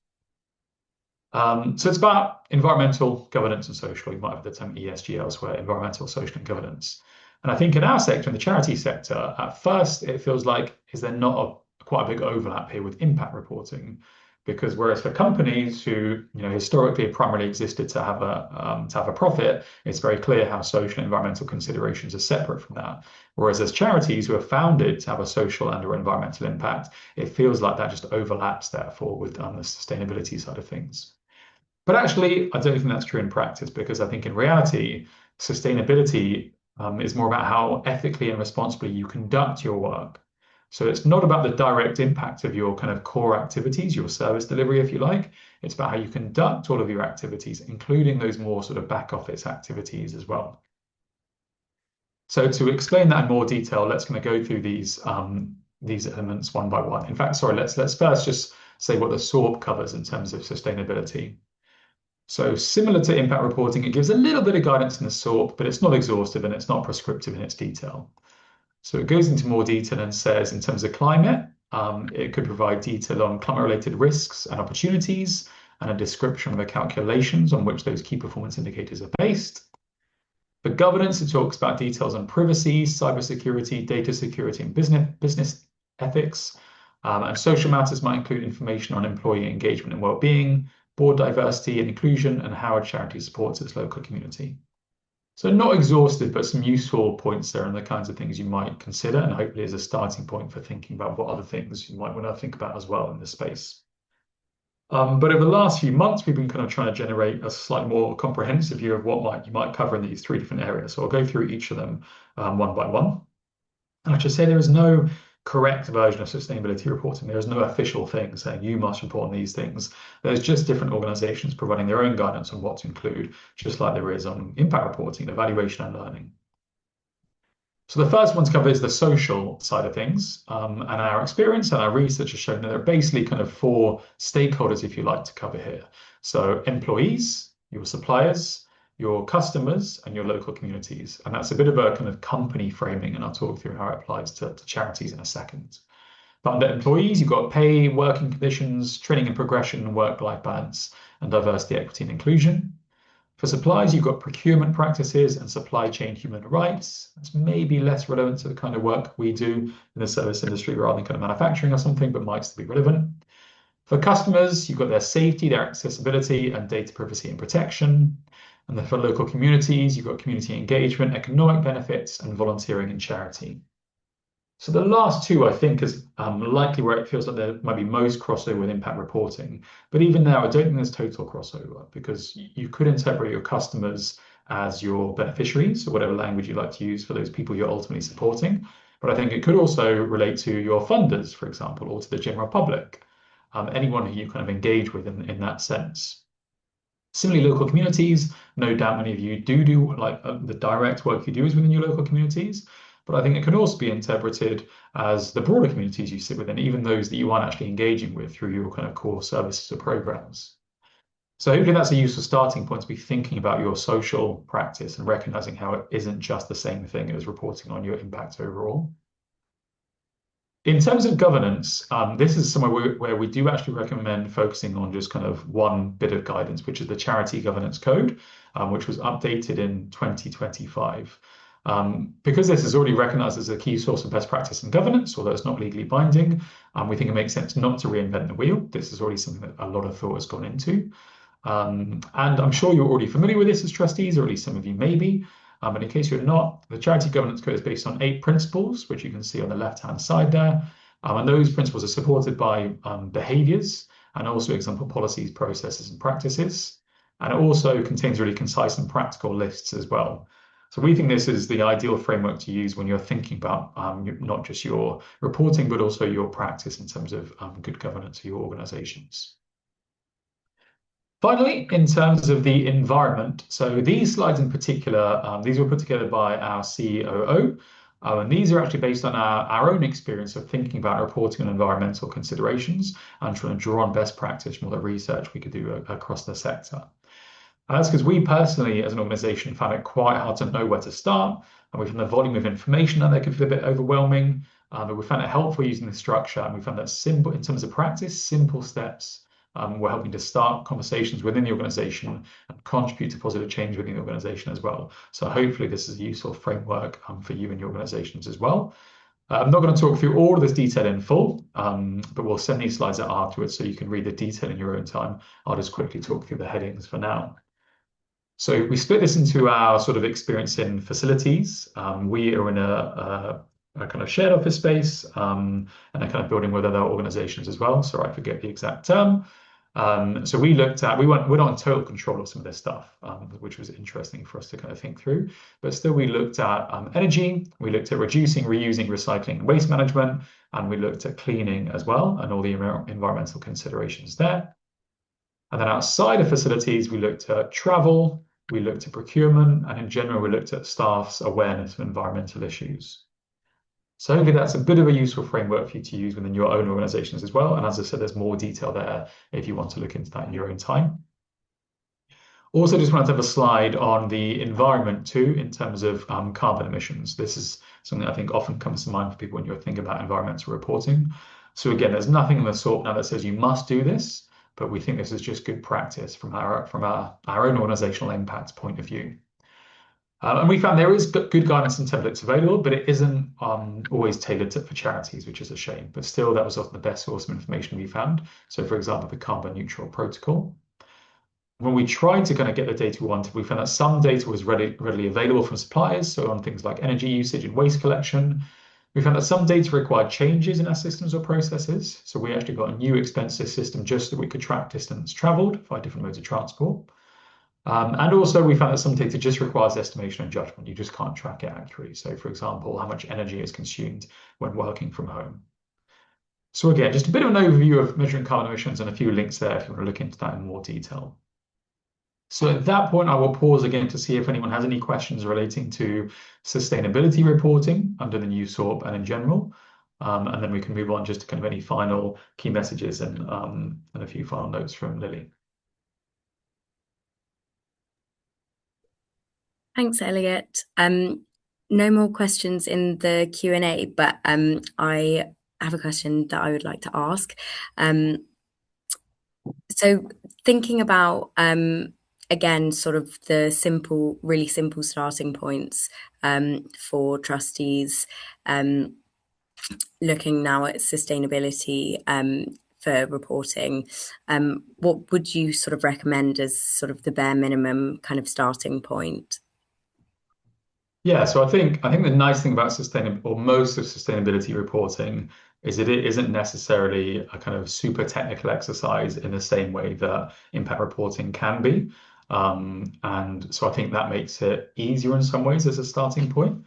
So it's about environmental, governance, and social. You might have the term ESG elsewhere, environmental, social, and governance. And I think in our sector, in the charity sector, at first it feels like, is there not quite a big overlap here with impact reporting? Because whereas for companies who historically primarily existed to have a profit, it's very clear how social and environmental considerations are separate from that. Whereas as charities who are founded to have a social and/or environmental impact, it feels like that just overlaps therefore with the sustainability side of things. But actually, I don't think that's true in practice because I think in reality, sustainability is more about how ethically and responsibly you conduct your work. So it's not about the direct impact of your kind of core activities, your service delivery, if you like. It's about how you conduct all of your activities, including those more sort of back office activities as well. So to explain that in more detail, let's kind of go through these elements one by one. In fact, sorry, let's first just say what the SORP covers in terms of sustainability. So similar to impact reporting, it gives a little bit of guidance in the SORP, but it's not exhaustive and it's not prescriptive in its detail. So it goes into more detail and says in terms of climate, it could provide detail on climate-related risks and opportunities and a description of the calculations on which those key performance indicators are based. For governance, it talks about details on privacy, cybersecurity, data security, and business ethics. And social matters might include information on employee engagement and well-being, board diversity and inclusion, and how a charity supports its local community. So not exhaustive, but some useful points there and the kinds of things you might consider, and hopefully as a starting point for thinking about what other things you might want to think about as well in this space. But over the last few months, we've been kind of trying to generate a slightly more comprehensive view of what you might cover in these 3 different areas. So I'll go through each of them one by one. And I should say there is no correct version of sustainability reporting. There is no official thing saying you must report on these things. There's just different organizations providing their own guidance on what to include, just like there is on impact reporting, evaluation and learning. So the first one to cover is the social side of things. And our experience and our research has shown that there are basically kind of 4 stakeholders, if you like, to cover here. So employees, your suppliers, your customers, and your local communities. And that's a bit of a kind of company framing, and I'll talk through how it applies to charities in a second. But under employees, you've got pay, working conditions, training and progression, work-life balance, and diversity, equity, and inclusion. For suppliers, you've got procurement practices and supply chain human rights. That's maybe less relevant to the kind of work we do in the service industry rather than kind of manufacturing or something, but might still be relevant. For customers, you've got their safety, their accessibility, and data privacy and protection. And then for local communities, you've got community engagement, economic benefits, and volunteering and charity. So the last 2, I think, is likely where it feels like there might be most crossover with impact reporting. But even now, I don't think there's total crossover because you could interpret your customers as your beneficiaries, or whatever language you like to use for those people you're ultimately supporting. But I think it could also relate to your funders, for example, or to the general public, anyone who you kind of engage with in that sense. Similarly, local communities, no doubt many of you do like the direct work you do is within your local communities, but I think it can also be interpreted as the broader communities you sit within, even those that you aren't actually engaging with through your kind of core services or programs. So hopefully that's a useful starting point to be thinking about your social practice and recognizing how it isn't just the same thing as reporting on your impact overall. In terms of governance, this is somewhere where we do actually recommend focusing on just kind of one bit of guidance, which is the Charity Governance Code, which was updated in 2025. Because this is already recognized as a key source of best practice and governance, although it's not legally binding, we think it makes sense not to reinvent the wheel. This is already something that a lot of thought has gone into. And I'm sure you're already familiar with this as trustees, or at least some of you may be. But in case you're not, the Charity Governance Code is based on 8 principles, which you can see on the left-hand side there. And those principles are supported by behaviors and also example policies, processes, and practices. And it also contains really concise and practical lists as well. So we think this is the ideal framework to use when you're thinking about not just your reporting, but also your practice in terms of good governance of your organizations. Finally, in terms of the environment, so these slides in particular, these were put together by our COO, and these are actually based on our own experience of thinking about reporting on environmental considerations and trying to draw on best practice from all the research we could do across the sector. And that's because we personally, as an organization, found it quite hard to know where to start, and we found the volume of information that could feel a bit overwhelming, but we found it helpful using the structure, and we found that simple, in terms of practice, simple steps we're helping to start conversations within the organization and contribute to positive change within the organization as well. So hopefully this is a useful framework for you and your organizations as well. I'm not going to talk through all of this detail in full, but we'll send these slides out afterwards so you can read the detail in your own time. I'll just quickly talk through the headings for now. So we split this into our sort of experience in facilities. We are in a kind of shared office space and a kind of building with other organizations as well. So I forget the exact term. So we we're not in total control of some of this stuff, which was interesting for us to kind of think through. But still, we looked at energy, we looked at reducing, reusing, recycling, and waste management, and we looked at cleaning as well, and all the environmental considerations there. And then outside of facilities, we looked at travel, we looked at procurement, and in general, we looked at staff's awareness of environmental issues. So hopefully that's a bit of a useful framework for you to use within your own organizations as well. And as I said, there's more detail there if you want to look into that in your own time. Also, just wanted to have a slide on the environment too, in terms of carbon emissions. This is something I think often comes to mind for people when you're thinking about environmental reporting. So again, there's nothing in the SORP now that says you must do this, but we think this is just good practice from our own organizational impact point of view. And we found there is good guidance and templates available, but it isn't always tailored for charities, which is a shame. But still, that was often the best source of information we found. So, for example, the carbon neutral protocol. When we tried to kind of get the data we wanted, we found that some data was readily available from suppliers, so on things like energy usage and waste collection. We found that some data required changes in our systems or processes. So we actually got a new expensive system just so we could track distance traveled via different modes of transport. And also we found that some data just requires estimation and judgment. You just can't track it accurately. So for example, how much energy is consumed when working from home. So again, just a bit of an overview of measuring carbon emissions and a few links there if you want to look into that in more detail. So at that point, I will pause again to see if anyone has any questions relating to sustainability reporting under the new SORP and in general. And then we can move on just to kind of any final key messages and a few final notes from Lily. Thanks, Elliot. No more questions in the Q&A, but I have a question that I would like to ask. So thinking about, again, sort of the really simple starting points for trustees, looking now at sustainability for reporting, what would you sort of recommend as sort of the bare minimum kind of starting point? Yeah, so I think the nice thing about sustainable or most of sustainability reporting is that it isn't necessarily a kind of super technical exercise in the same way that impact reporting can be. And so I think that makes it easier in some ways as a starting point.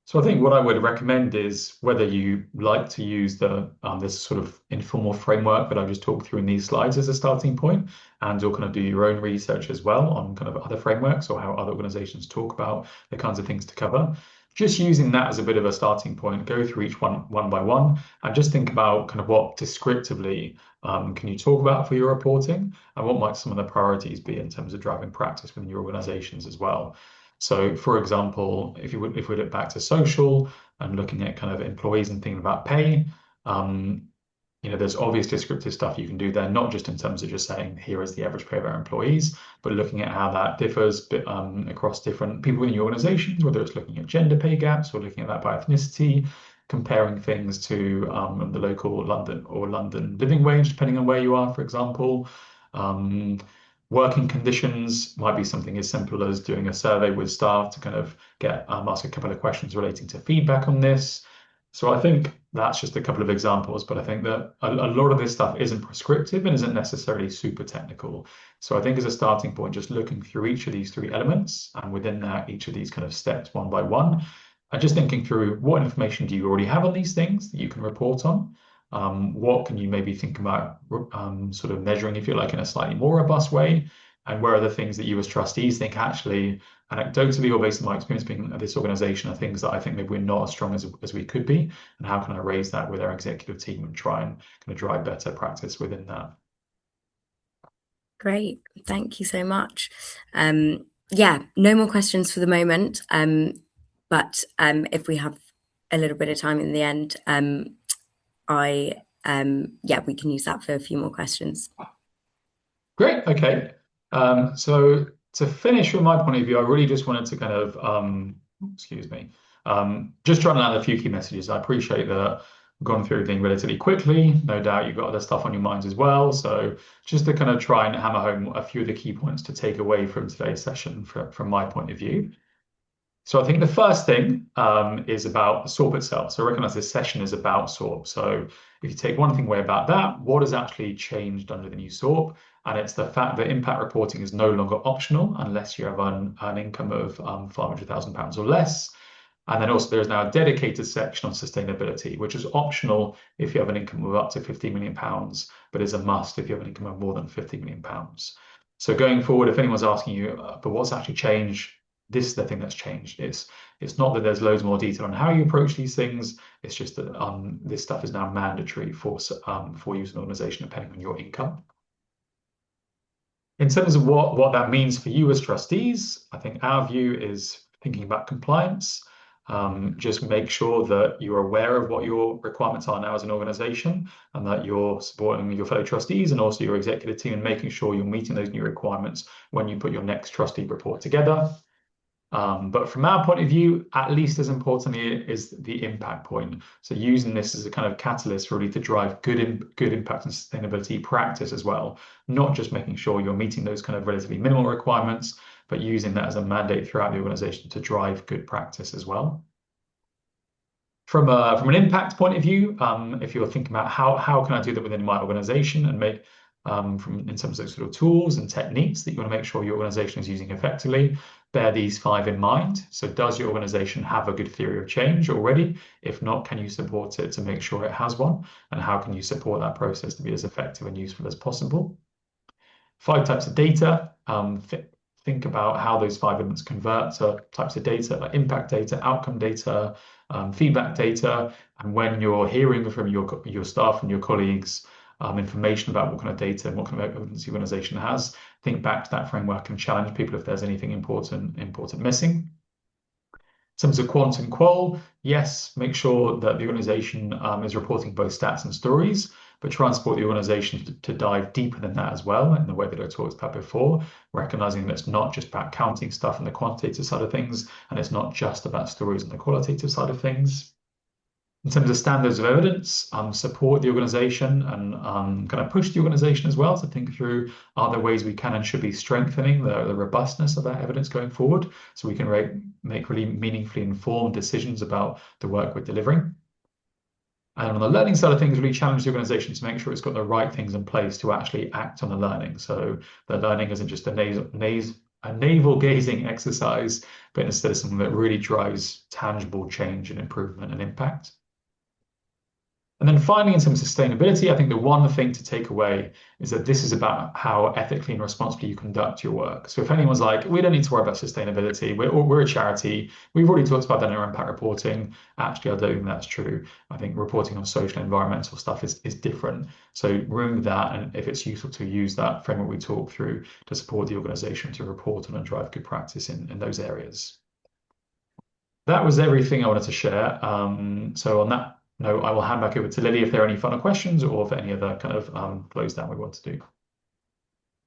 So I think what I would recommend is whether you like to use this sort of informal framework that I've just talked through in these slides as a starting point, and you'll kind of do your own research as well on kind of other frameworks or how other organizations talk about the kinds of things to cover. Just using that as a bit of a starting point, go through each one by one, and just think about kind of what descriptively can you talk about for your reporting, and what might some of the priorities be in terms of driving practice within your organizations as well. So, for example, if we look back to social and looking at kind of employees and thinking about pay, there's obvious descriptive stuff you can do there, not just in terms of just saying, here is the average pay of our employees, but looking at how that differs across different people within your organizations, whether it's looking at gender pay gaps or looking at that by ethnicity, comparing things to the local London or London living wage, depending on where you are, for example. Working conditions might be something as simple as doing a survey with staff to kind of ask a couple of questions relating to feedback on this. So I think that's just a couple of examples, but I think that a lot of this stuff isn't prescriptive and isn't necessarily super technical. So I think as a starting point, just looking through each of these three elements and within that, each of these kind of steps one by one, and just thinking through what information do you already have on these things that you can report on? What can you maybe think about sort of measuring, if you like, in a slightly more robust way? And where are the things that you as trustees think actually, anecdotally or based on my experience being at this organization, are things that I think maybe we're not as strong as we could be? And how can I raise that with our executive team and try and kind of drive better practice within that? Great. Thank you so much. Yeah, no more questions for the moment. But if we have a little bit of time in the end, yeah, we can use that for a few more questions. Great. Okay. So to finish from my point of view, I really just wanted to kind of, excuse me, just try and add a few key messages. I appreciate that we've gone through everything relatively quickly. No doubt you've got other stuff on your minds as well. So just to kind of try and hammer home a few of the key points to take away from today's session from my point of view. So I think the first thing is about SORP itself. So I recognize this session is about SORP. So if you take one thing away about that, what has actually changed under the new SORP? And it's the fact that impact reporting is no longer optional unless you have an income of £500,000 or less. And then also there is now a dedicated section on sustainability, which is optional if you have an income of up to £50 million, but is a must if you have an income of more than £50 million. So going forward, if anyone's asking you, but what's actually changed? This is the thing that's changed. It's not that there's loads more detail on how you approach these things. It's just that this stuff is now mandatory for you as an organization, depending on your income. In terms of what that means for you as trustees, I think our view is thinking about compliance. Just make sure that you're aware of what your requirements are now as an organization and that you're supporting your fellow trustees and also your executive team and making sure you're meeting those new requirements when you put your next trustee report together. But from our point of view, at least as importantly is the impact point. So using this as a kind of catalyst really to drive good impact and sustainability practice as well, not just making sure you're meeting those kind of relatively minimal requirements, but using that as a mandate throughout the organization to drive good practice as well. From an impact point of view, if you're thinking about how can I do that within my organization and make in terms of sort of tools and techniques that you want to make sure your organization is using effectively, bear these 5 in mind. So does your organization have a good theory of change already? If not, can you support it to make sure it has one? And how can you support that process to be as effective and useful as possible? 5 types of data. Think about how those 5 elements convert to types of data, like impact data, outcome data, feedback data. And when you're hearing from your staff and your colleagues, information about what kind of data and what kind of evidence your organization has, think back to that framework and challenge people if there's anything important missing. In terms of quant and qual, yes, make sure that the organization is reporting both stats and stories, but try and support the organization to dive deeper than that as well in the way that I talked about before, recognizing that it's not just about counting stuff on the quantitative side of things, and it's not just about stories on the qualitative side of things. In terms of standards of evidence, support the organization and kind of push the organization as well to think through, are there ways we can and should be strengthening the robustness of that evidence going forward so we can make really meaningfully informed decisions about the work we're delivering. And on the learning side of things, really challenge the organization to make sure it's got the right things in place to actually act on the learning. So the learning isn't just a navel-gazing exercise, but instead something that really drives tangible change and improvement and impact. And then finally, in terms of sustainability, I think the one thing to take away is that this is about how ethically and responsibly you conduct your work. So if anyone's like, we don't need to worry about sustainability, we're a charity, we've already talked about that in our impact reporting. Actually, I don't think that's true. I think reporting on social and environmental stuff is different. So remember that, and if it's useful to use that framework we talk through to support the organization to report on and drive good practice in those areas. That was everything I wanted to share. So on that no, I will hand back over to Lily if there are any final questions or for any other kind of close down we want to do.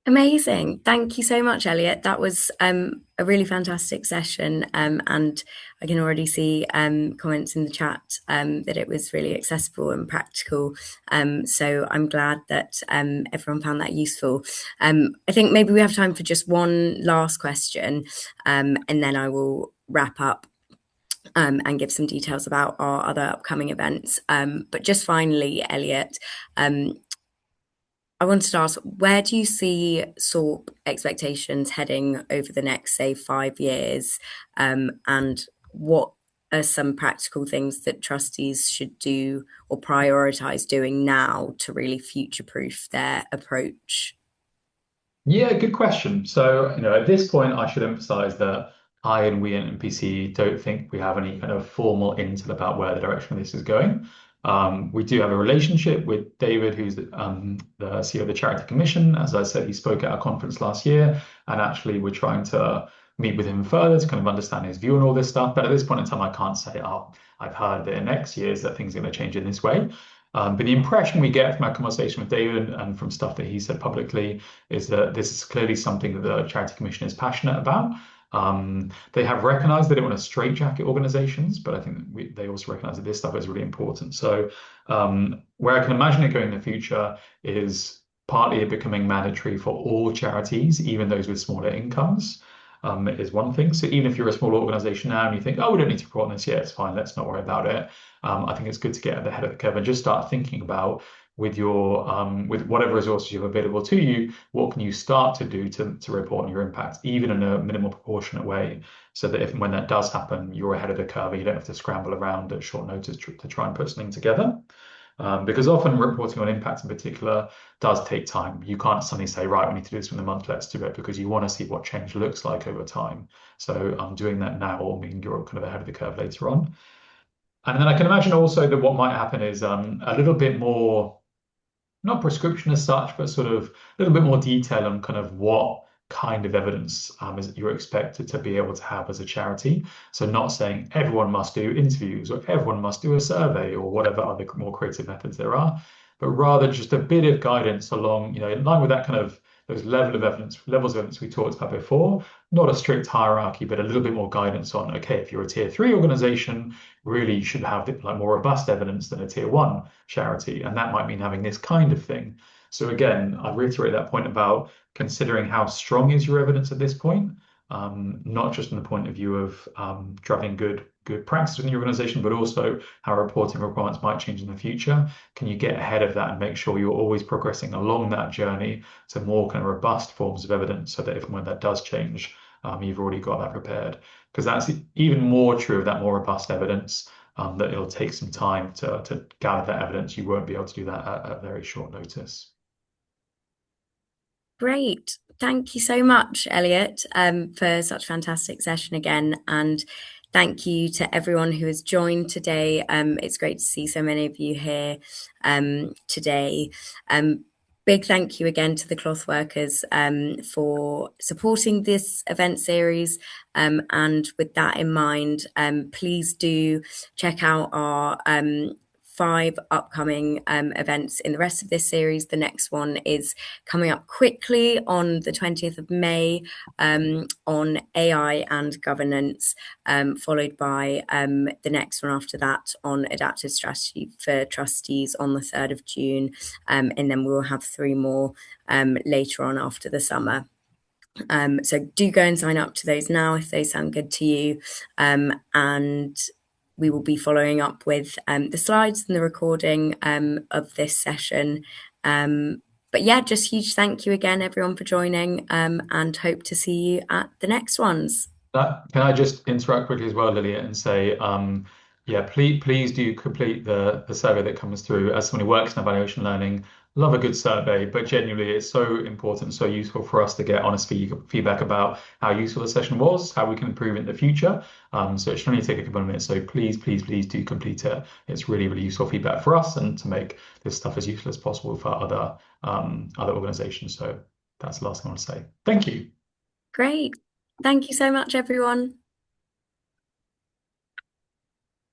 Amazing. Thank you so much, Elliot. That was a really fantastic session. And I can already see comments in the chat that it was really accessible and practical. So I'm glad that everyone found that useful. I think maybe we have time for just one last question, and then I will wrap up. And give some details about our other upcoming events. But just finally, Elliot, I wanted to ask, where do you see SORP expectations heading over the next, say, 5 years? And what are some practical things that trustees should do or prioritize doing now to really future-proof their approach? Yeah, good question. So, at this point, I should emphasize that I and we at NPC don't think we have any kind of formal intel about where the direction of this is going. We do have a relationship with David, who's the CEO of the Charity Commission. As I said, he spoke at our conference last year, and actually, we're trying to meet with him further to kind of understand his view on all this stuff. But at this point in time, I can't say, oh, I've heard that in next years that things are going to change in this way. But the impression we get from our conversation with David and from stuff that he said publicly is that this is clearly something that the Charity Commission is passionate about. They have recognized they don't want to straitjacket organizations, but I think they also recognize that this stuff is really important. So, where I can imagine it going in the future is partly it becoming mandatory for all charities, even those with smaller incomes. Is one thing. So even if you're a small organization now and you think, oh, we don't need to report on this yet, it's fine, let's not worry about it. I think it's good to get ahead of the curve and just start thinking about with your with whatever resources you have available to you, what can you start to do to report on your impact, even in a minimal proportionate way, so that if and when that does happen, you're ahead of the curve and you don't have to scramble around at short notice to try and put something together. Because often reporting on impact in particular does take time. You can't suddenly say, right, we need to do this within a month, let's do it, because you want to see what change looks like over time. So doing that now will mean you're kind of ahead of the curve later on. And then I can imagine also that what might happen is a little bit more not prescription as such, but sort of a little bit more detail on kind of what kind of evidence is you're expected to be able to have as a charity. So not saying everyone must do interviews or everyone must do a survey or whatever other more creative methods there are, but rather just a bit of guidance along, in line with that kind of those levels of evidence we talked about before, not a strict hierarchy, but a little bit more guidance on, okay, if you're a tier three organization, really you should have like more robust evidence than a tier one charity. And that might mean having this kind of thing. So again, I reiterate that point about considering how strong is your evidence at this point, not just from the point of view of driving good practice within your organization, but also how reporting requirements might change in the future. Can you get ahead of that and make sure you're always progressing along that journey to more kind of robust forms of evidence so that if and when that does change, you've already got that prepared. Because that's even more true of that more robust evidence, that it'll take some time to gather that evidence. You won't be able to do that at very short notice. Great. Thank you so much, Elliot, for such a fantastic session again. And thank you to everyone who has joined today. It's great to see so many of you here today. Big thank you again to the cloth workers for supporting this event series. And with that in mind, please do check out our 5 upcoming events in the rest of this series. The next one is coming up quickly on the 20th of May on AI and governance, followed by the next one after that on adaptive strategy for trustees on the 3rd of June. And then we'll have 3 more later on after the summer. So do go and sign up to those now if they sound good to you. And we will be following up with the slides and the recording of this session. But yeah, just huge thank you again, everyone, for joining, and hope to see you at the next ones. Can I just interrupt quickly as well, Lillian, and say, yeah, please do complete the survey that comes through. As someone who works in evaluation learning, love a good survey, but genuinely it's so important, so useful for us to get honest feedback about how useful the session was, how we can improve it in the future. So it should only take a couple of minutes. So please do complete it. It's really useful feedback for us and to make this stuff as useful as possible for other organizations. So that's the last thing I want to say. Thank you. Great. Thank you so much, everyone.